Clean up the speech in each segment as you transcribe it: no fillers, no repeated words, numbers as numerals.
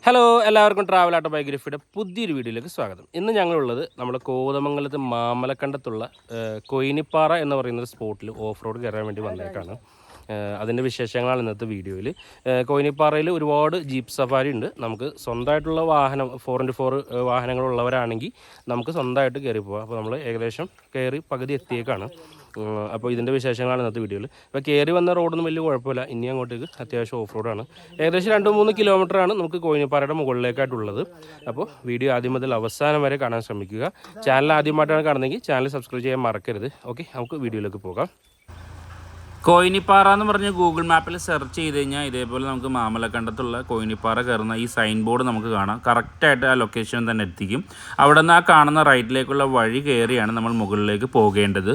Hello എല്ലാവർക്കും travel ഓട്ടോബയോഗ്രഫിയുടെ പുതിയൊരു വീഡിയോയിലേക്ക് സ്വാഗതം. ഇന്ന് ഞങ്ങളുള്ളത് നമ്മുടെ കോതമംഗലത്ത് മാമലക്കണ്ടത്തുള്ള കൊയിനിപ്പാറ എന്ന് പറയുന്ന സ്പോട്ടിൽ ഓഫ് റോഡ് കയറാൻ വേണ്ടി വന്നേക്കാണ്. അതിൻ്റെ വിശേഷങ്ങളാണ് ഇന്നത്തെ വീഡിയോയിൽ. കൊയിനിപ്പാറയിൽ ഒരുപാട് ജീപ്പ് സഫാരി ഉണ്ട്. നമുക്ക് സ്വന്തമായിട്ടുള്ള വാഹനം 4x4 വാഹനങ്ങളുള്ളവരാണെങ്കിൽ നമുക്ക് സ്വന്തമായിട്ട് കയറി പോകാം. അപ്പോൾ നമ്മൾ ഏകദേശം കയറി പകുതി എത്തിയേക്കാണ്. അപ്പോൾ ഇതിൻ്റെ വിശേഷങ്ങളാണ് ഇന്നത്തെ വീഡിയോയിൽ. ഇപ്പോൾ കയറി വന്ന റോഡൊന്നും വലിയ കുഴപ്പമില്ല. ഇനി അങ്ങോട്ടേക്ക് അത്യാവശ്യം ഓഫ് റോഡാണ്. ഏകദേശം 2-3 കിലോമീറ്ററാണ് നമുക്ക് കൊയിനിപ്പാറയുടെ മുകളിലേക്കായിട്ടുള്ളത്. അപ്പോൾ വീഡിയോ ആദ്യം മുതൽ അവസാനം വരെ കാണാൻ ശ്രമിക്കുക. ചാനൽ ആദ്യമായിട്ടാണ് കാണുന്നതെങ്കിൽ ചാനൽ സബ്സ്ക്രൈബ് ചെയ്യാൻ മറക്കരുത്. ഓക്കെ, നമുക്ക് വീഡിയോയിലേക്ക് പോകാം. കോയിനിപ്പാറ എന്ന് പറഞ്ഞ് ഗൂഗിൾ മാപ്പിൽ സെർച്ച് ചെയ്ത് കഴിഞ്ഞാൽ ഇതേപോലെ നമുക്ക് മാമലക്കണ്ടത്തുള്ള കോയിനിപ്പാറ കയറുന്ന ഈ സൈൻ ബോർഡ് നമുക്ക് കാണാം. കറക്റ്റായിട്ട് ആ ലൊക്കേഷൻ തന്നെ എത്തിക്കും. അവിടെ നിന്ന് ആ കാണുന്ന റൈറ്റിലേക്കുള്ള വഴി കയറിയാണ് നമ്മൾ മുകളിലേക്ക് പോകേണ്ടത്.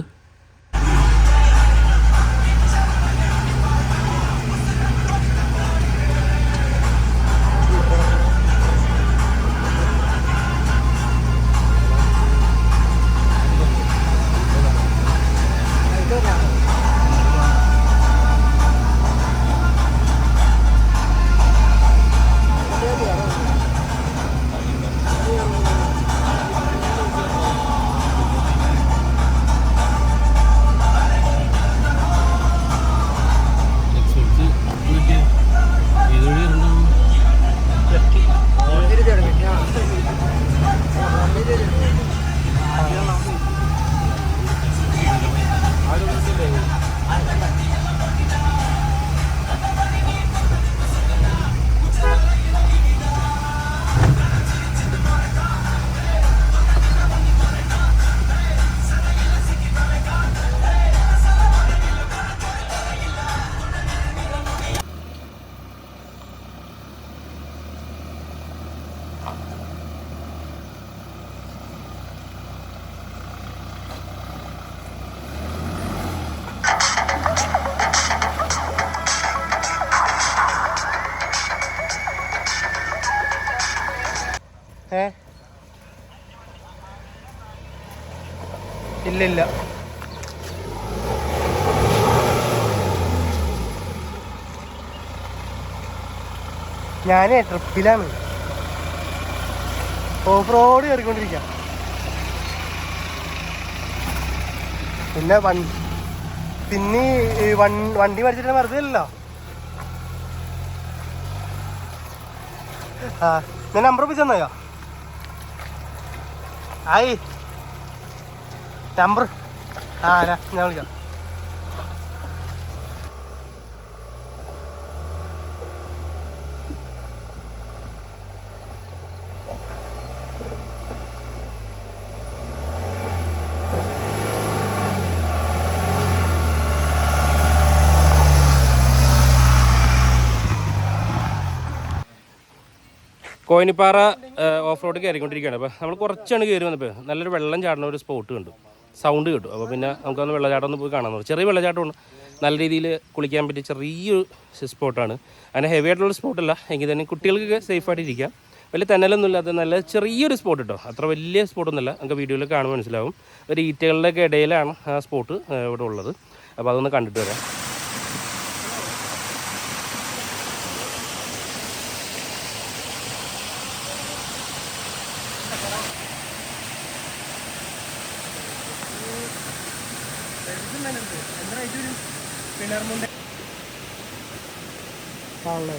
ഇല്ലില്ല, ഞാനേ ട്രിപ്പിലാണ്. Off road കയറിക്കൊണ്ടിരിക്കാം. പിന്നെ വണ്ടി മേടിച്ചിട്ട് വെറുതെ അല്ലല്ലോ. ഞാൻ നമ്പർ ഒപ്പിച്ച് തന്നോ? ആയി നമ്പർ ഞാൻ വിളിക്കാം. കോയിനിപ്പാറ ഓഫ് റോഡ് കയറിക്കൊണ്ടിരിക്കുകയാണ്. അപ്പോൾ നമ്മൾ കുറച്ചാണ് കയറി വന്നപ്പോൾ നല്ലൊരു വെള്ളം ചാടുന്ന ഒരു സ്പോട്ട് കണ്ടു. സൗണ്ട് കിട്ടും. അപ്പോൾ പിന്നെ നമുക്കൊന്ന് വെള്ളച്ചാട്ടം ഒന്ന് പോയി കാണാൻ തോന്നും. ചെറിയ വെള്ളച്ചാട്ടമാണ്, നല്ല രീതിയിൽ കുളിക്കാൻ പറ്റിയ ചെറിയൊരു സ്പോട്ടാണ്. അങ്ങനെ ഹെവി ആയിട്ടുള്ള സ്പോട്ടല്ല, എങ്കിൽ തന്നെ കുട്ടികൾക്കൊക്കെ സേഫായിട്ട് ഇരിക്കാം. വലിയ തെന്നലൊന്നും ഇല്ലാത്ത നല്ല ചെറിയൊരു സ്പോട്ട് കേട്ടോ. അത്ര വലിയ സ്പോട്ടൊന്നുമല്ല, നമുക്ക് വീഡിയോയിൽ കാണുമ്പോൾ മനസ്സിലാവും. ഒരു ഈറ്റകളുടെയൊക്കെ ഇടയിലാണ് ആ സ്പോട്ട് ഇവിടെ ഉള്ളത്. അപ്പോൾ അതൊന്ന് കണ്ടിട്ട് വരാം. ആണല്ലേ?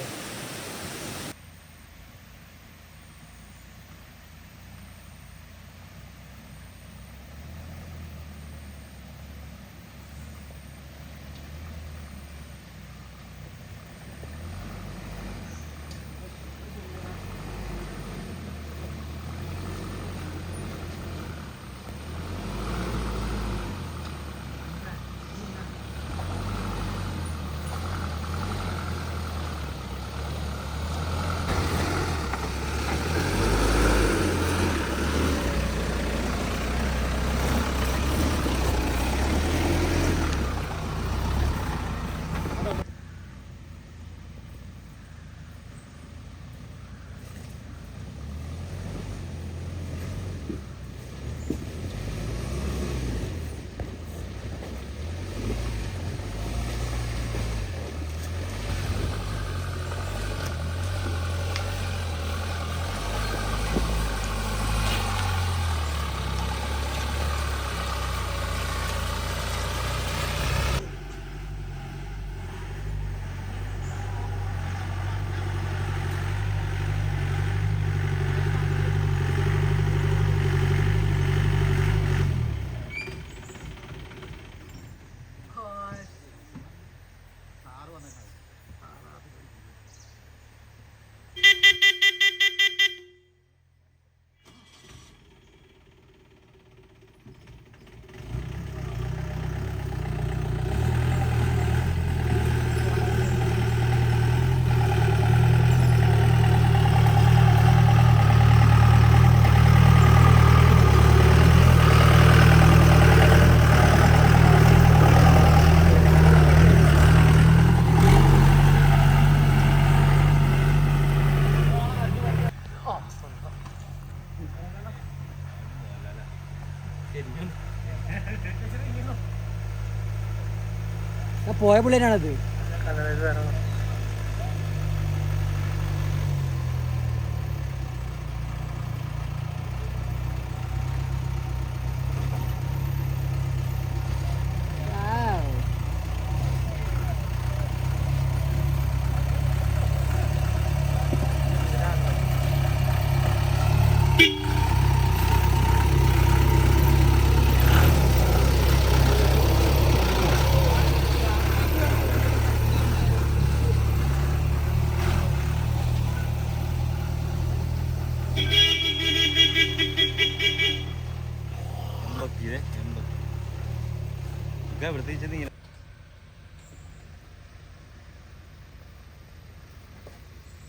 പോയ പിള്ളേരാണത്.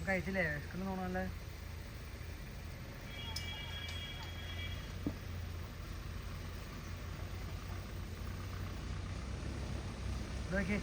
കഴിച്ചില്ലേ? വിശക്കുന്നു തോന്നല്ലേ? ഇതൊക്കെ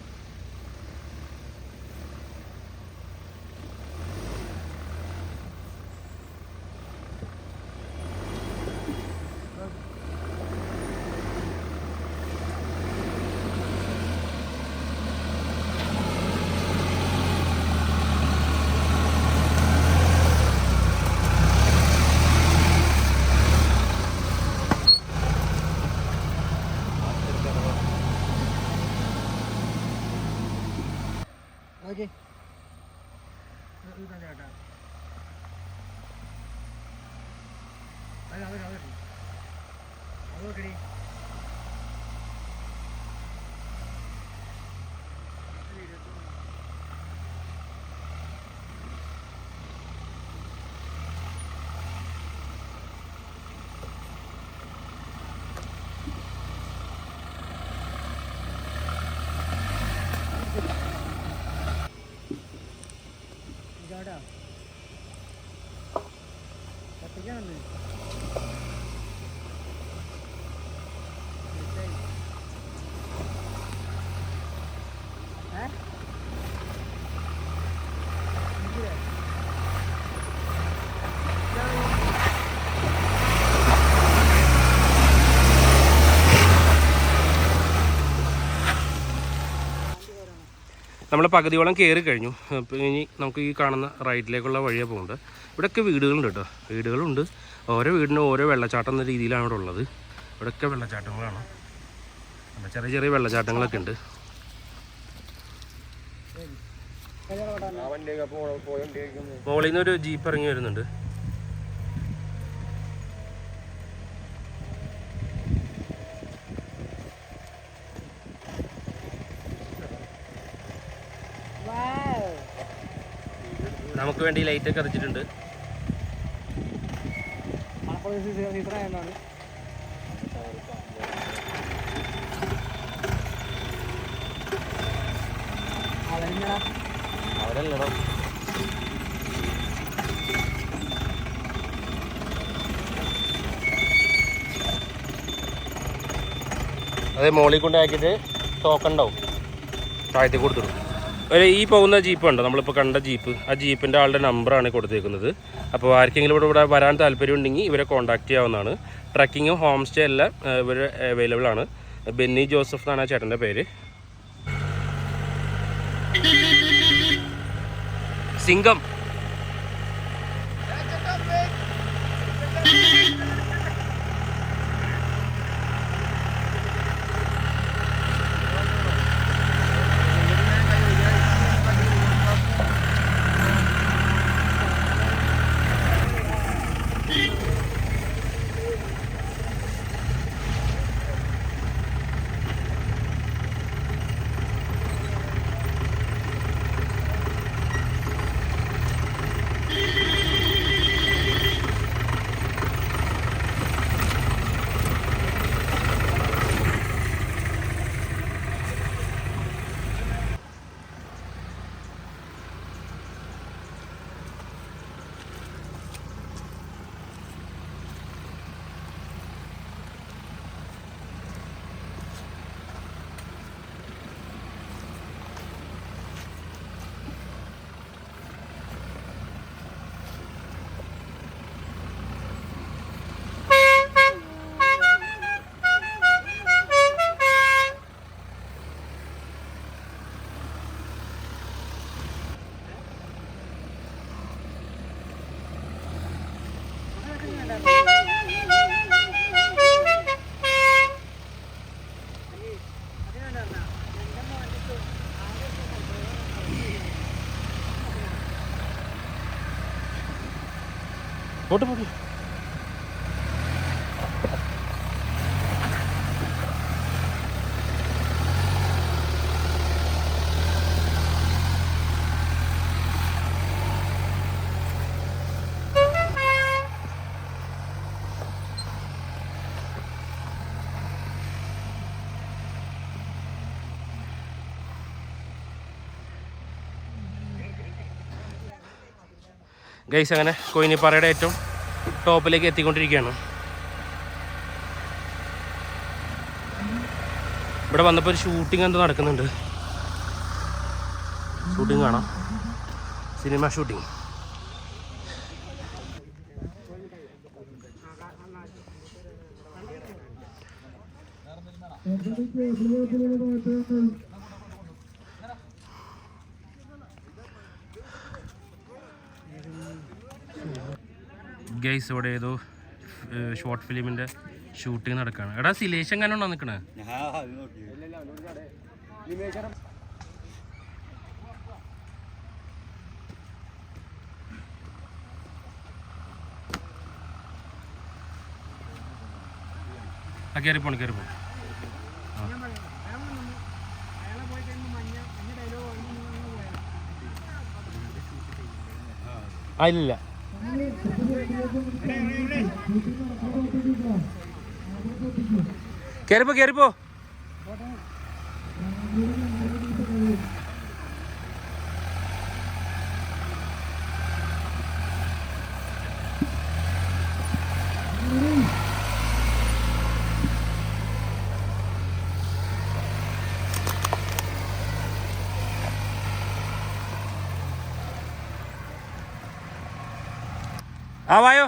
ഓക്കെ ചേട്ടാ അതോക്കടി ചേട്ടാ കത്തിക്കാണല്ലേ? നമ്മൾ പകുതിയോളം കയറി കഴിഞ്ഞു. അപ്പോൾ ഇനി നമുക്ക് ഈ കാണുന്ന റൈറ്റിലേക്കുള്ള വഴിയാണ് പോകുന്നത്. ഇവിടെയൊക്കെ വീടുകളുണ്ട് കേട്ടോ, വീടുകളുണ്ട്. ഓരോ വീടിനും ഓരോ വെള്ളച്ചാട്ടം എന്ന രീതിയിലാണ് ഇവിടെ ഉള്ളത്. ഇവിടെയൊക്കെ വെള്ളച്ചാട്ടങ്ങളാണ്, ചെറിയ ചെറിയ വെള്ളച്ചാട്ടങ്ങളൊക്കെ ഉണ്ട്. മുകളിൽ നിന്ന് ഒരു ജീപ്പ് ഇറങ്ങി വരുന്നുണ്ട്. നമുക്ക് വേണ്ടി ലൈറ്റൊക്കെ അടച്ചിട്ടുണ്ട്. അവരല്ലടോ, അതെ മോളിൽ കൊണ്ടാക്കിയിട്ട് ടോക്കൺ ഉണ്ടാവും, താഴത്തേക്ക് കൊടുത്തിടും. ഈ പോകുന്ന ജീപ്പ് ഉണ്ടോ, നമ്മളിപ്പോൾ കണ്ട ജീപ്പ്, ആ ജീപ്പിൻ്റെ ആളുടെ നമ്പറാണ് കൊടുത്തേക്കുന്നത്. അപ്പോൾ ആർക്കെങ്കിലും ഇവിടെ വരാൻ താല്പര്യം ഉണ്ടെങ്കിൽ ഇവരെ കോൺടാക്ട് ചെയ്യാവുന്നതാണ്. ട്രക്കിങ്ങും ഹോം സ്റ്റേ എല്ലാം ഇവർ അവൈലബിൾ ആണ്. ബെന്നി ജോസഫ് എന്നാണ് ആ ചേട്ടൻ്റെ പേര്. Singham pot pot. ഗൈസ് അങ്ങനെ കൊയിനിപ്പാറയുടെ ഏറ്റവും ടോപ്പിലേക്ക് എത്തിക്കൊണ്ടിരിക്കുകയാണ്. ഇവിടെ വന്നപ്പോൾ ഒരു ഷൂട്ടിംഗ് എന്തോ നടക്കുന്നുണ്ട്. ഷൂട്ടിംഗ് കാണാം, സിനിമ ഷൂട്ടിംഗ്. ഗൈസ് ഇവിടെ ഏതോ ഷോർട്ട് ഫിലിമിൻ്റെ ഷൂട്ടിംഗ് നടക്കുകയാണ്. എടാ സിലേഷ് എങ്ങനെയാണോ നിൽക്കണേ? ആ കയറിപ്പോണ് കയറിപ്പോണ്. ആ ഇല്ല കയറിപ്പോ കയറിപ്പോ. ആ വായോ.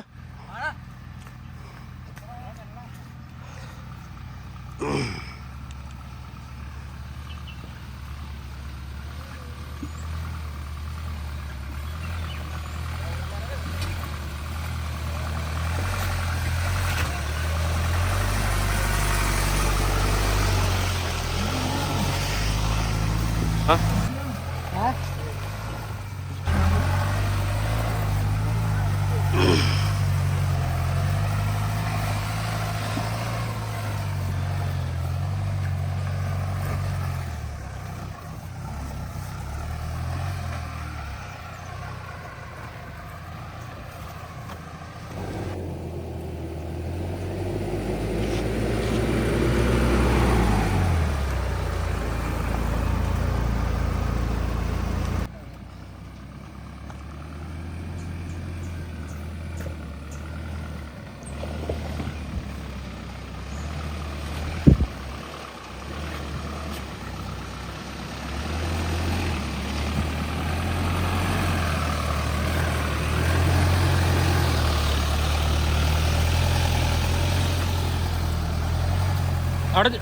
അവിടെ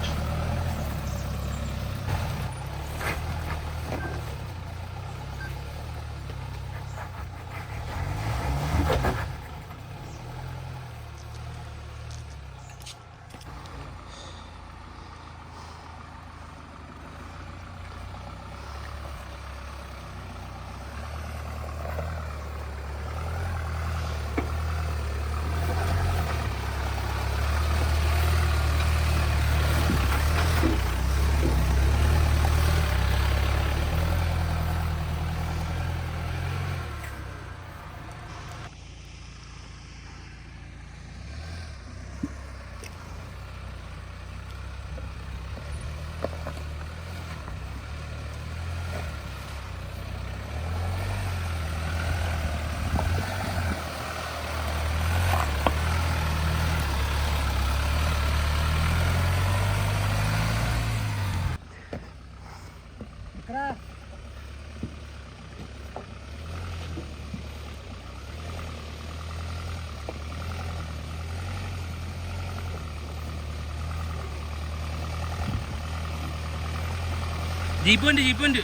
ജീപ്പുണ്ട് ജീപ്പുണ്ട്.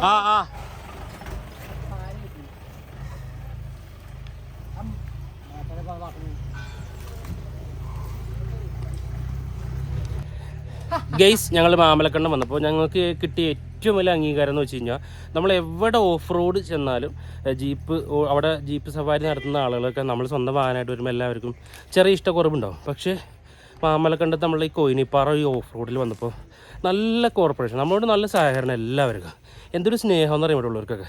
ആ ആ ഗെയ്സ്, ഞങ്ങൾ മാമലക്കണ്ടം വന്നപ്പോൾ ഞങ്ങൾക്ക് കിട്ടിയ ഏറ്റവും വലിയ അംഗീകാരം എന്ന് വെച്ച് കഴിഞ്ഞാൽ നമ്മൾ എവിടെ ഓഫ് റോഡ് ചെന്നാലും അവിടെ ജീപ്പ് സവാരി നടത്തുന്ന ആളുകളൊക്കെ നമ്മൾ സ്വന്തം വാഹനമായിട്ട് വരുമ്പോൾ എല്ലാവർക്കും ചെറിയ ഇഷ്ടക്കുറവുണ്ടാവും. പക്ഷേ മാമലക്കണ്ടത്ത് നമ്മൾ ഈ കൊയിനിപ്പാറ ഈ ഓഫ് റോഡിൽ വന്നപ്പോൾ നല്ല കോർപ്പറേഷൻ, നമ്മളോട് നല്ല സഹകരണം എല്ലാവർക്കും. എന്തൊരു സ്നേഹം എന്ന് പറയുമ്പോഴുള്ളവർക്കൊക്കെ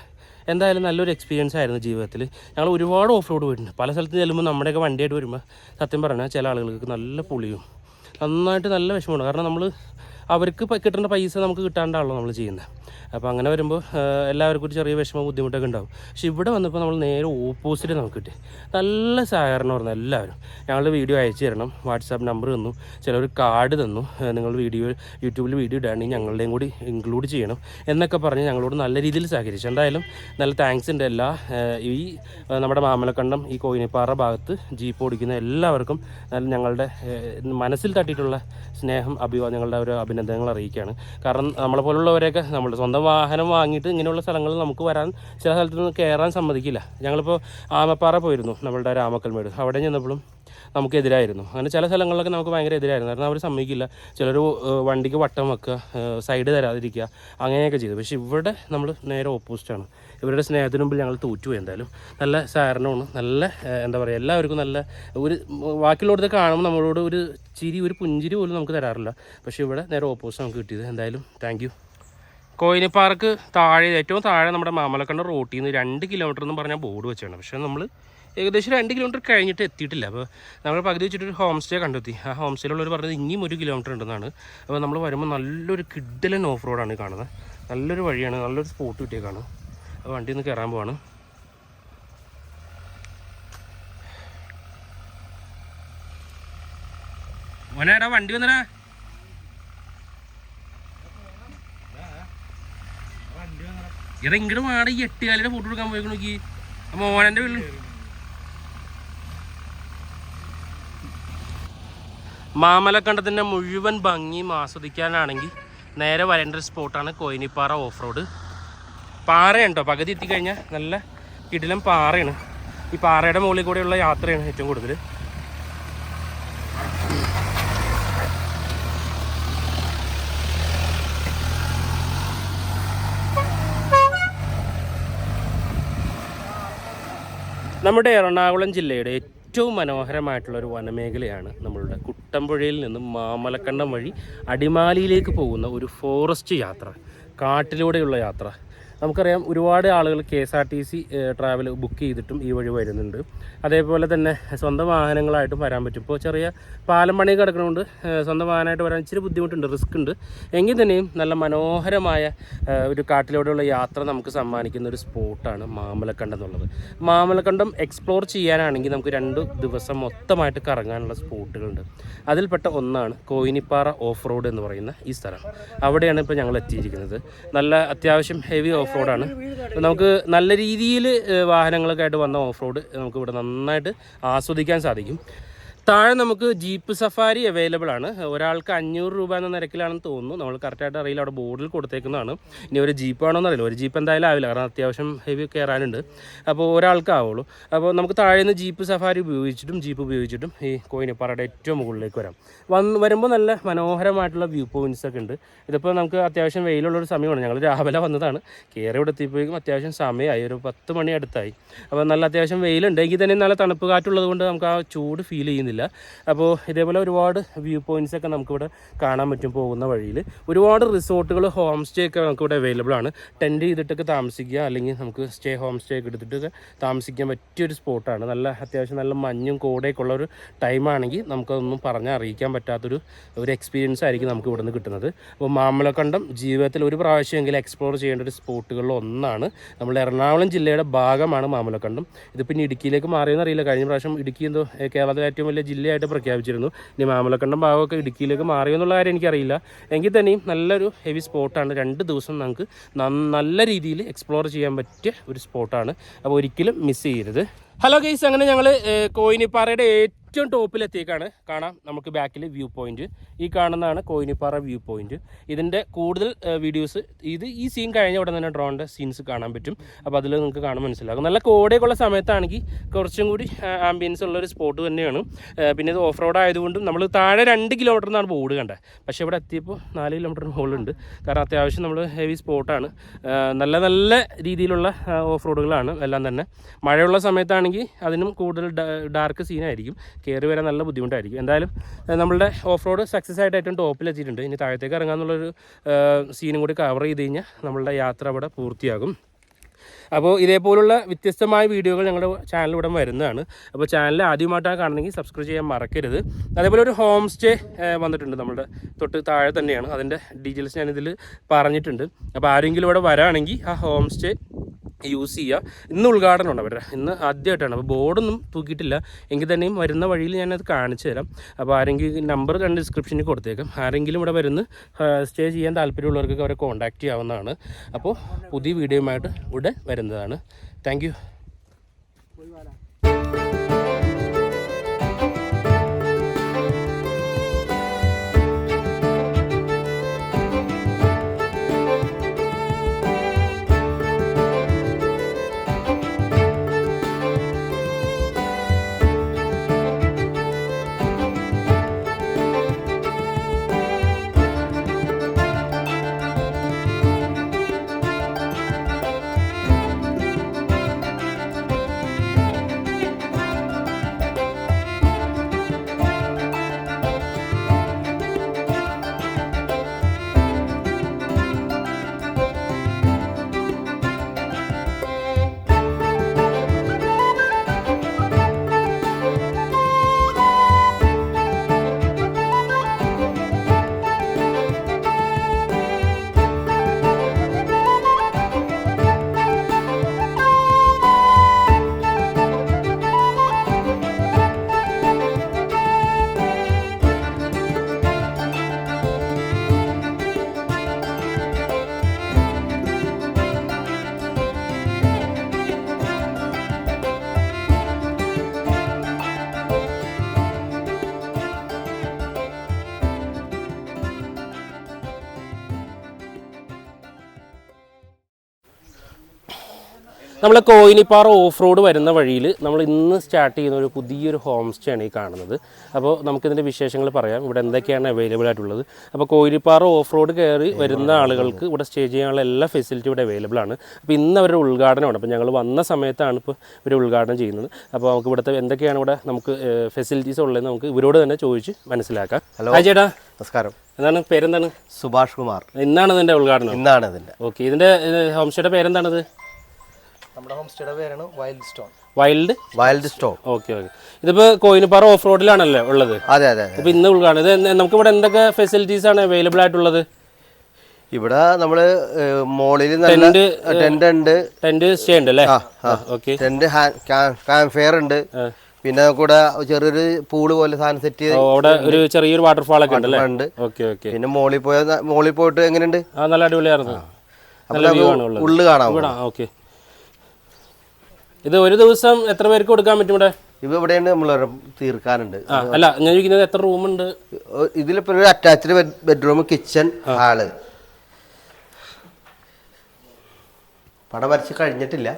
എന്തായാലും നല്ലൊരു എക്സ്പീരിയൻസ് ആയിരുന്നു ജീവിതത്തിൽ. ഞങ്ങൾ ഒരുപാട് ഓഫ് റോഡ് പോയിട്ടുണ്ട്. പല സ്ഥലത്ത് ചെല്ലുമ്പോൾ നമ്മുടെയൊക്കെ വണ്ടിയായിട്ട് വരുമ്പോൾ സത്യം പറഞ്ഞാൽ ചില ആളുകൾക്ക് നല്ല പുളിയും നന്നായിട്ട് നല്ല വിഷമമാണ്. കാരണം നമ്മൾ അവർക്ക് കിട്ടേണ്ട പൈസ നമുക്ക് കിട്ടാണ്ടാണല്ലോ നമ്മൾ ചെയ്യുന്നത്. അപ്പോൾ അങ്ങനെ വരുമ്പോൾ എല്ലാവർക്കും ഒരു ചെറിയ വിഷമം ബുദ്ധിമുട്ടൊക്കെ ഉണ്ടാവും. പക്ഷെ ഇവിടെ വന്നപ്പോൾ നമ്മൾ നേരെ ഓപ്പോസിറ്റ് നമുക്ക് കിട്ടി. നല്ല സഹകരണം പറഞ്ഞു എല്ലാവരും. ഞങ്ങളുടെ വീഡിയോ അയച്ചു തരണം, വാട്സാപ്പ് നമ്പർ തന്നു, ചിലർ കാർഡ് തന്നു, നിങ്ങൾ യൂട്യൂബിൽ വീഡിയോ ഇടുകയാണെങ്കിൽ ഞങ്ങളുടെയും കൂടി ഇൻക്ലൂഡ് ചെയ്യണം എന്നൊക്കെ പറഞ്ഞ് ഞങ്ങളോട് നല്ല രീതിയിൽ സഹകരിച്ചു. എന്തായാലും നല്ല താങ്ക്സ് ഉണ്ട്. ഈ നമ്മുടെ മാമലക്കണ്ടം ഈ കൊയിനിപ്പാറ ഭാഗത്ത് ജീപ്പ് ഓടിക്കുന്ന എല്ലാവർക്കും ഞങ്ങളുടെ മനസ്സിൽ തട്ടിയിട്ടുള്ള സ്നേഹം ഞങ്ങളുടെ ഒരു അഭിനന്ദനങ്ങൾ അറിയിക്കുകയാണ്. കാരണം നമ്മളെ പോലുള്ളവരെയൊക്കെ നമ്മൾ സ്വന്തം വാഹനം വാങ്ങിയിട്ട് ഇങ്ങനെയുള്ള സ്ഥലങ്ങളിൽ നമുക്ക് വരാൻ ചില സ്ഥലത്തൊന്നും കയറാൻ സമ്മതിക്കില്ല. ഞങ്ങളിപ്പോൾ ആമപ്പാറ പോയിരുന്നു, നമ്മളുടെ രാമക്കൽമേട്, അവിടെ ചെന്നപ്പോഴും നമുക്കെതിരായിരുന്നു. അങ്ങനെ ചില സ്ഥലങ്ങളിലൊക്കെ നമുക്ക് ഭയങ്കര എതിരായിരുന്നു. കാരണം അവർ സമ്മതിക്കില്ല. ചിലർ വണ്ടിക്ക് വട്ടം വെക്കുക, സൈഡ് തരാതിരിക്കുക, അങ്ങനെയൊക്കെ ചെയ്തു. പക്ഷേ ഇവിടെ നമ്മൾ നേരെ ഓപ്പോസിറ്റാണ്. ഇവരുടെ സ്നേഹത്തിന് മുമ്പിൽ ഞങ്ങൾ തോറ്റുപോയി. എന്തായാലും നല്ല സഹകരണമാണ്. നല്ല എന്താ പറയുക, എല്ലാവർക്കും നല്ല ഒരു ബാക്കിയുള്ളവർക്ക് കാണുമ്പോൾ നമ്മളോട് ഒരു ചിരി, ഒരു പുഞ്ചിരി പോലും നമുക്ക് തരാറില്ല. പക്ഷേ ഇവിടെ നേരെ ഓപ്പോസിറ്റ് നമുക്ക് കിട്ടിയത്. എന്തായാലും താങ്ക് യു. കൊയിനിപ്പാറക്ക് താഴെ, ഏറ്റവും താഴെ നമ്മുടെ മാമലക്കണ്ടം റോട്ടിൽ നിന്ന് 2 കിലോമീറ്റർ എന്ന് പറഞ്ഞാൽ ബോർഡ് വെച്ചാണ്. പക്ഷേ നമ്മൾ ഏകദേശം 2 കിലോമീറ്റർ കഴിഞ്ഞിട്ട് എത്തിയിട്ടില്ല. അപ്പോൾ നമ്മൾ പകുതി വെച്ചിട്ടൊരു ഹോം സ്റ്റേ കണ്ടെത്തി. ആ ഹോം സ്റ്റേയിലുള്ളവർ പറഞ്ഞത് ഇനിയും 1 കിലോമീറ്റർ ഉണ്ടെന്നാണ്. അപ്പോൾ നമ്മൾ വരുമ്പോൾ നല്ലൊരു കിഡ്ഡലൻ ഓഫ് റോഡാണ് കാണുന്നത്. നല്ലൊരു വഴിയാണ്, നല്ലൊരു സ്പോട്ട് കിട്ടിയേക്കാണ്. അപ്പോൾ വണ്ടി ഒന്ന് കയറാൻ പോവാണ്. മോനേടാ വണ്ടി വന്നടാ. ഇതാ ഇങ്ങോട്ട് മാറി ഈ 8 കാലിയുടെ ഫോട്ടോ എടുക്കാൻ പോയി നോക്കി. മോനൻ്റെ വീട്ടിൽ മാമലക്കണ്ടത്തിൻ്റെ മുഴുവൻ ഭംഗിയും ആസ്വദിക്കാനാണെങ്കിൽ നേരെ വരേണ്ട ഒരു സ്പോട്ടാണ് കൊയിനിപ്പാറ ഓഫ് റോഡ്. പാറയുണ്ടോ, പകുതി എത്തിക്കഴിഞ്ഞാൽ നല്ല കിടിലം പാറയാണ്. ഈ പാറയുടെ മുകളിൽ കൂടെയുള്ള യാത്രയാണ് ഏറ്റവും കൂടുതൽ. നമ്മുടെ എറണാകുളം ജില്ലയുടെ ഏറ്റവും മനോഹരമായിട്ടുള്ളൊരു വനമേഖലയാണ് നമ്മളുടെ കുട്ടമ്പുഴയിൽ നിന്നും മാമലക്കണ്ടം വഴി അടിമാലിയിലേക്ക് പോകുന്ന ഒരു ഫോറസ്റ്റ് യാത്ര, കാട്ടിലൂടെയുള്ള യാത്ര. നമുക്കറിയാം ഒരുപാട് ആളുകൾ KSRTC ട്രാവൽ ബുക്ക് ചെയ്തിട്ടും ഈ വഴി വരുന്നുണ്ട്. അതേപോലെ തന്നെ സ്വന്തം വാഹനങ്ങളായിട്ടും വരാൻ പറ്റും. ഇപ്പോൾ ചെറിയ പാലം പണി കിടക്കുന്നതുകൊണ്ട് സ്വന്തം വാഹനമായിട്ട് വരാൻ ഇച്ചിരി ബുദ്ധിമുട്ടുണ്ട്, റിസ്ക് ഉണ്ട്. എങ്കിൽ തന്നെയും നല്ല മനോഹരമായ ഒരു കാട്ടിലൂടെയുള്ള യാത്ര നമുക്ക് സമ്മാനിക്കുന്ന ഒരു സ്പോട്ടാണ് മാമലക്കണ്ടം എന്നുള്ളത്. മാമലക്കണ്ടം എക്സ്പ്ലോർ ചെയ്യാനാണെങ്കിൽ നമുക്ക് 2 ദിവസം മൊത്തമായിട്ട് കറങ്ങാനുള്ള സ്പോട്ടുകളുണ്ട്. അതിൽപ്പെട്ട ഒന്നാണ് കൊയിനിപ്പാറ ഓഫ് റോഡ് എന്ന് പറയുന്ന ഈ സ്ഥലം. അവിടെയാണ് ഇപ്പോൾ ഞങ്ങൾ എത്തിയിരിക്കുന്നത്. നല്ല അത്യാവശ്യം ഹെവി ഓഫ് റോഡാണ്. നമുക്ക് നല്ല രീതിയിൽ വാഹനങ്ങളൊക്കെ ആയിട്ട് വന്ന ഓഫ് റോഡ് നമുക്ക് ഇവിടെ നന്നായിട്ട് ആസ്വദിക്കാൻ സാധിക്കും. താഴെ നമുക്ക് ജീപ്പ് സഫാരി അവൈലബിൾ ആണ്. ഒരാൾക്ക് 500 രൂപ എന്ന നിരക്കിലാണെന്ന് തോന്നുന്നു. നമ്മൾ കറക്റ്റായിട്ട് അറിയില്ല, അവിടെ ബോർഡിൽ കൊടുത്തേക്കുന്നതാണ്. ഇനി ഒരു ജീപ്പ് ആണോ എന്നറിയില്ല. ഒരു ജീപ്പ് എന്തായാലും ആവില്ല, കാരണം അത്യാവശ്യം ഹെവി കയറാനുണ്ട്. അപ്പോൾ ഒരാൾക്കാവുള്ളൂ. അപ്പോൾ നമുക്ക് താഴെ നിന്ന് ജീപ്പ് സഫാരി ഉപയോഗിച്ചിട്ടും ജീപ്പ് ഉപയോഗിച്ചിട്ടും ഈ കൊയിനിപ്പാറയുടെ ഏറ്റവും മുകളിലേക്ക് വരുമ്പോൾ നല്ല മനോഹരമായിട്ടുള്ള വ്യൂ പോയിൻറ്റ്സ് ഒക്കെ ഉണ്ട്. ഇതിപ്പോൾ നമുക്ക് അത്യാവശ്യം വെയിലുള്ളൊരു സമയമാണ്. ഞങ്ങൾ രാവിലെ വന്നതാണ്. കയറി ഇവിടെ എത്തിയപ്പോഴേക്കും അത്യാവശ്യം സമയമായി, ഒരു 10 മണി അടുത്തായി. അപ്പോൾ നല്ല അത്യാവശ്യം വെയിലുണ്ട്. എങ്കിൽ തന്നെ നല്ല തണുപ്പ് കാറ്റുള്ളത് കൊണ്ട് നമുക്ക് ആ ചൂട് ഫീൽ ചെയ്യുന്നില്ല. അപ്പോൾ ഇതേപോലെ ഒരുപാട് വ്യൂ പോയിൻറ്റ്സ് ഒക്കെ നമുക്കിവിടെ കാണാൻ പറ്റും. പോകുന്ന വഴിയിൽ ഒരുപാട് റിസോർട്ടുകൾ, ഹോം സ്റ്റേ ഒക്കെ നമുക്കിവിടെ അവൈലബിൾ ആണ്. ടെൻറ്റ് ചെയ്തിട്ടൊക്കെ താമസിക്കുക, അല്ലെങ്കിൽ നമുക്ക് ഹോം സ്റ്റേ ഒക്കെ എടുത്തിട്ടൊക്കെ താമസിക്കാൻ പറ്റിയൊരു സ്പോട്ടാണ്. നല്ല അത്യാവശ്യം നല്ല മഞ്ഞും കോടയൊക്കെ ഉള്ളൊരു ടൈമാണെങ്കിൽ നമുക്കതൊന്നും പറഞ്ഞാൽ അറിയിക്കാൻ പറ്റാത്തൊരു എക്സ്പീരിയൻസ് ആയിരിക്കും നമുക്ക് ഇവിടെ നിന്ന് കിട്ടുന്നത്. അപ്പോൾ മാമലക്കണ്ടം ജീവിതത്തിൽ ഒരു പ്രാവശ്യമെങ്കിലും എക്സ്പ്ലോർ ചെയ്യേണ്ട ഒരു സ്പോട്ടുകളിൽ ഒന്നാണ്. നമ്മുടെ എറണാകുളം ജില്ലയുടെ ഭാഗമാണ് മാമലക്കണ്ടം. ഇതിപ്പോൾ ഇനി ഇടുക്കിയിലേക്ക് മാറിയെന്നറിയില്ല. കഴിഞ്ഞ പ്രാവശ്യം ഇടുക്കി എന്തോ കേരളത്തിലെ ഏറ്റവും വലിയ ജില്ലയായിട്ട് പ്രഖ്യാപിച്ചിരുന്നു. ഇനി മാമലക്കണ്ടം ഭാഗമൊക്കെ ഇടുക്കിയിലേക്ക് മാറിയെന്നുള്ള കാര്യം എനിക്കറിയില്ല. എങ്കിൽ തന്നെയും നല്ലൊരു ഹെവി സ്പോട്ടാണ്. 2 ദിവസം നമുക്ക് നല്ല രീതിയിൽ എക്സ്പ്ലോർ ചെയ്യാൻ പറ്റിയ ഒരു സ്പോട്ടാണ്. അപ്പോൾ ഒരിക്കലും മിസ് ചെയ്യരുത്. ഹലോ ഗൈസ്, അങ്ങനെ ഞങ്ങൾ കോയിനിപ്പാറയുടെ ഏറ്റവും ടോപ്പിലെത്തിയേക്കാണ്. കാണാം നമുക്ക് ബാക്കിൽ വ്യൂ പോയിന്റ്. ഈ കാണുന്നതാണ് കോയിനിപ്പാറ വ്യൂ പോയിന്റ്. ഇതിൻ്റെ കൂടുതൽ വീഡിയോസ് ഈ സീൻ കഴിഞ്ഞ ഉടനെ തന്നെ ഡ്രോണിൻ്റെ സീൻസ് കാണാൻ പറ്റും. അപ്പോൾ അതിൽ നിങ്ങൾക്ക് കാണാൻ മനസ്സിലാകും. നല്ല കോടയൊക്കെ ഉള്ള സമയത്താണെങ്കിൽ കുറച്ചും കൂടി ആംബിയൻസ് ഉള്ളൊരു സ്പോട്ട് തന്നെയാണ്. പിന്നെ ഇത് ഓഫ് റോഡ് ആയതുകൊണ്ടും നമ്മൾ താഴെ 2 കിലോമീറ്റർ എന്നാണ് ബോർഡ് കണ്ടത്. പക്ഷേ ഇവിടെ എത്തിയപ്പോൾ 4 കിലോമീറ്ററിന് മുകളിലുണ്ട്. കാരണം അത്യാവശ്യം നമ്മൾ ഹെവി സ്പോട്ടാണ്. നല്ല രീതിയിലുള്ള ഓഫ് റോഡുകളാണ് എല്ലാം തന്നെ. മഴയുള്ള സമയത്താണെങ്കിൽ അതിനും കൂടുതൽ ഡാർക്ക് സീനായിരിക്കും. കയറി വരാൻ നല്ല ബുദ്ധിമുട്ടായിരിക്കും. എന്തായാലും നമ്മളുടെ ഓഫ് റോഡ് സക്സസ് ആയിട്ട് ഏറ്റവും ടോപ്പിലെത്തിയിട്ടുണ്ട്. ഇനി താഴത്തേക്ക് ഇറങ്ങാമെന്നുള്ളൊരു സീനും കൂടി കവർ ചെയ്ത് കഴിഞ്ഞാൽ നമ്മളുടെ യാത്ര അവിടെ പൂർത്തിയാകും. അപ്പോൾ ഇതേപോലുള്ള വ്യത്യസ്തമായ വീഡിയോകൾ ഞങ്ങളുടെ ചാനലിലൂടെ വരുന്നതാണ്. അപ്പോൾ ചാനൽ ആദ്യമായിട്ടാണ് കാണുന്നെങ്കിൽ സബ്സ്ക്രൈബ് ചെയ്യാൻ മറക്കരുത്. അതേപോലെ ഒരു ഹോം സ്റ്റേ വന്നിട്ടുണ്ട് നമ്മുടെ തൊട്ട് താഴെ തന്നെയാണ്. അതിൻ്റെ ഡീറ്റെയിൽസ് ഞാനിതിൽ പറഞ്ഞിട്ടുണ്ട്. അപ്പോൾ ആരെങ്കിലും ഇവിടെ വരാണെങ്കിൽ ആ ഹോം സ്റ്റേ യൂസ് ചെയ്യുക. ഇന്ന് ഉദ്ഘാടനം ഉണ്ട് അവരുടെ, ഇന്ന് ആദ്യമായിട്ടാണ്. അപ്പോൾ ബോർഡൊന്നും തൂക്കിയിട്ടില്ല എങ്കിൽ തന്നെയും വരുന്ന വഴിയിൽ ഞാനത് കാണിച്ചു തരാം. അപ്പോൾ ആരെങ്കിലും നമ്പർ ഡിസ്ക്രിപ്ഷനിൽ കൊടുത്തേക്കാം. ആരെങ്കിലും ഇവിടെ വരുന്ന സ്റ്റേ ചെയ്യാൻ താല്പര്യമുള്ളവർക്കൊക്കെ അവരെ കോൺടാക്റ്റ് ചെയ്യാവുന്നതാണ്. അപ്പോൾ പുതിയ വീഡിയോയുമായിട്ട് ഉടൻ വരുന്നതാണ്. Thank you. നമ്മൾ കോയിനിപ്പാറ ഓഫ് റോഡ് വരുന്ന വഴിയിൽ നമ്മൾ ഇന്ന് സ്റ്റാർട്ട് ചെയ്യുന്ന ഒരു പുതിയൊരു ഹോം സ്റ്റേ ആണ് ഈ കാണുന്നത്. അപ്പോൾ നമുക്കിതിൻ്റെ വിശേഷങ്ങൾ പറയാം, ഇവിടെ എന്തൊക്കെയാണ് അവൈലബിൾ ആയിട്ടുള്ളത്. അപ്പോൾ കോയിനിപ്പാറ ഓഫ് റോഡ് കയറി വരുന്ന ആളുകൾക്ക് ഇവിടെ സ്റ്റേ ചെയ്യാനുള്ള എല്ലാ ഫെസിലിറ്റി ഇവിടെ അവൈലബിൾ ആണ്. അപ്പോൾ ഇന്ന് അവരുടെ ഉദ്ഘാടനമാണ്. അപ്പോൾ ഞങ്ങൾ വന്ന സമയത്താണ് ഇപ്പോൾ ഇവർ ഉദ്ഘാടനം ചെയ്യുന്നത്. അപ്പോൾ നമുക്ക് ഇവിടുത്തെ എന്തൊക്കെയാണ് ഇവിടെ നമുക്ക് ഫെസിലിറ്റീസ് ഉള്ളതെന്ന് നമുക്ക് ഇവരോട് തന്നെ ചോദിച്ച് മനസ്സിലാക്കാം. ഹലോ ചേട്ടാ, നമസ്കാരം. എന്താണ് പേരെന്താണ്? സുഭാഷ് കുമാർ. ഇന്നാണ് ഇതിൻ്റെ ഉദ്ഘാടനം? ഇന്നാണ് ഇതിൻ്റെ. ഓക്കെ, ഇതിൻ്റെ ഹോം സ്റ്റേയുടെ പേരെന്താണത്? നമ്മുടെ ഹോം സ്റ്റേയുടെ പേരാണ് വൈൽഡ് സ്റ്റോൺ. Okay okay. ഇതിപ്പോൾ കോയിനിപ്പാറ ഓഫ് റോഡിലാണല്ലോ ഉള്ളത്? അതെ അതെ. അപ്പോൾ ഇന്ന് ഉദ്ഘാടനം. ഇത് നമുക്ക് ഇവിടെ എന്തൊക്കെ ഫെസിലിറ്റീസ് ആണ് അവൈലബിൾ ആയിട്ടുള്ളത്? ഇവിടെ നമ്മള് മോളിൽ ടെന്റ് സ്റ്റേ ഉണ്ട് അല്ലേ? ഓക്കെ. ടെന്റ് ക്യാമ്പ് ഫയർ ഉണ്ട്. പിന്നെ കൂടെ ചെറിയൊരു പൂള് പോലെ സാധനം സെറ്റ് ചെയ്ത് അവിടെ ഒരു ചെറിയൊരു വാട്ടർഫാൾ ഒക്കെ ഉണ്ട്. Okay okay. പിന്നെ മോളിൽ പോയിട്ട് എങ്ങനെയുണ്ട്? നല്ല അടിപൊളിയായിരുന്നു. നല്ല വ്യൂ ആണ് ഉള്ളത്. ഉള്ളു കാണാം. ഓക്കെ. ഇത് ഒരു ദിവസം എത്ര പേർക്ക് കൊടുക്കാൻ പറ്റും ഇവിടെ? ഇവിടെയാണ് നമ്മൾ തീർക്കാനുണ്ട്. അല്ല, ഞാൻ ചോദിക്കുന്നത് എത്ര റൂമുണ്ട് ഇതിലിപ്പോ? ഒരു അറ്റാച്ച്ഡ് ബെഡ്റൂം, കിച്ചൺ, ഹാള്. പടം വരച്ച് കഴിഞ്ഞിട്ടില്ല,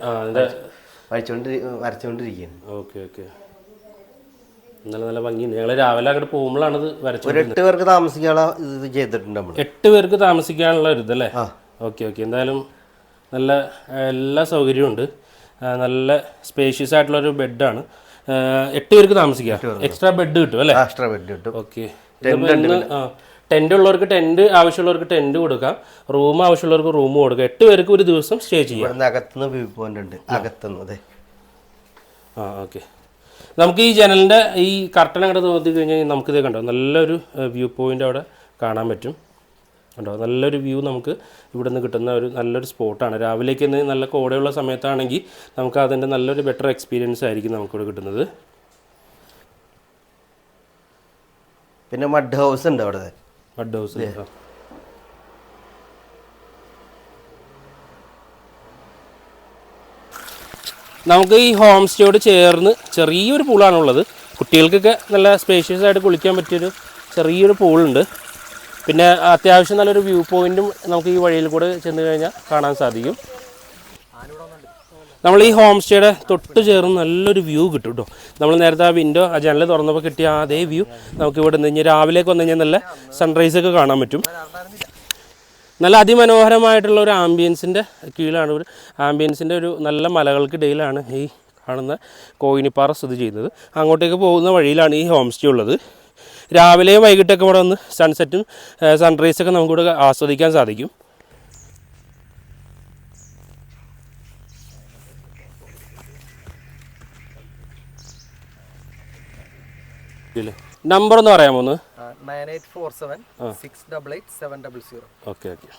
വരച്ചോണ്ടിരിക്കുകയാണ്. Okay okay. നല്ല ഭംഗിയുണ്ട്. ഞങ്ങൾ രാവിലെ അങ്ങോട്ട് പോകുമ്പോഴാണ് ഇത് വരച്ചത്. ഒരു 8 പേർക്ക് താമസിക്കാനുള്ള ഇത് ചെയ്തിട്ടുണ്ട് നമ്മൾ. 8 പേർക്ക് താമസിക്കാനുള്ള ഒരു ഇതല്ലേ? Okay okay. എന്തായാലും നല്ല എല്ലാ സൗകര്യവും ഉണ്ട്. നല്ല സ്പേഷ്യസ് ആയിട്ടുള്ളൊരു ബെഡാണ്. 8 പേർക്ക് താമസിക്കാം. എക്സ്ട്രാ ബെഡ് കിട്ടും അല്ലേ? എക്സ്ട്രാ ബെഡ് കിട്ടും. ഓക്കെ. ടെന്റ് ഉള്ളവർക്ക് ടെന്റ്, ആവശ്യമുള്ളവർക്ക് ടെന്റ് കൊടുക്കാം. റൂം ആവശ്യമുള്ളവർക്ക് റൂം കൊടുക്കാം. 8 പേർക്ക് ഒരു ദിവസം സ്റ്റേ ചെയ്യാം. അകത്തുനിന്ന് വ്യൂ പോയിന്റ് ഉണ്ട്. അകത്തുനിന്ന് ഓക്കെ. നമുക്ക് ഈ ജനലിൻ്റെ ഈ കർട്ടൻ അങ്ങോട്ട് നോക്കി കഴിഞ്ഞാൽ നമുക്കിത് കണ്ടോ നല്ലൊരു വ്യൂ പോയിന്റ് അവിടെ കാണാൻ പറ്റും. കണ്ടോ, നല്ലൊരു വ്യൂ നമുക്ക് ഇവിടെ നിന്ന് കിട്ടുന്ന ഒരു നല്ലൊരു സ്പോട്ടാണ്. രാവിലേക്ക് നല്ല കോടയുള്ള സമയത്താണെങ്കിൽ നമുക്ക് അതിൻ്റെ നല്ലൊരു ബെറ്റർ എക്സ്പീരിയൻസ് ആയിരിക്കും നമുക്കിവിടെ കിട്ടുന്നത്. പിന്നെ മഡ് ഹൗസ് ഉണ്ട് അവിടെ. മഡ് ഹൗസ് നമുക്ക് ഈ ഹോം സ്റ്റേയോട് ചേർന്ന് ചെറിയൊരു പൂളാണുള്ളത്. കുട്ടികൾക്കൊക്കെ നല്ല സ്പേഷ്യസ് ആയിട്ട് കുളിക്കാൻ പറ്റിയൊരു ചെറിയൊരു പൂളുണ്ട്. പിന്നെ അത്യാവശ്യം നല്ലൊരു വ്യൂ പോയിൻറ്റും നമുക്ക് ഈ വഴിയിൽ കൂടെ ചെന്ന് കഴിഞ്ഞാൽ കാണാൻ സാധിക്കും. നമ്മൾ ഈ ഹോം സ്റ്റേയുടെ തൊട്ട് ചേർന്ന് നല്ലൊരു വ്യൂ കിട്ടും കേട്ടോ. നമ്മൾ നേരത്തെ ആ വിൻഡോ ആ ജനൽ തുറന്നപ്പോൾ കിട്ടിയ അതേ വ്യൂ നമുക്ക് ഇവിടെ നിന്ന് കഴിഞ്ഞാൽ രാവിലേക്ക് വന്നു കഴിഞ്ഞാൽ നല്ല സൺറൈസൊക്കെ കാണാൻ പറ്റും. നല്ല അതിമനോഹരമായിട്ടുള്ള ഒരു ആംബിയൻസിൻ്റെ കീഴിലാണ്, ഒരു ആംബിയൻസിൻ്റെ ഒരു നല്ല മലകൾക്കിടയിലാണ് ഈ കാണുന്ന കോയിനിപ്പാറ സ്ഥിതി ചെയ്യുന്നത്. അങ്ങോട്ടേക്ക് പോകുന്ന വഴിയിലാണ് ഈ ഹോം സ്റ്റേ ഉള്ളത്. രാവിലെയും വൈകിട്ടൊക്കെ ഇവിടെ വന്ന് സൺസെറ്റും സൺറൈസൊക്കെ നമുക്കിവിടെ ആസ്വദിക്കാൻ സാധിക്കും. നമ്പർ ഒന്ന് പറയാമോ ഒന്ന്? 9847 688 700. Okay okay.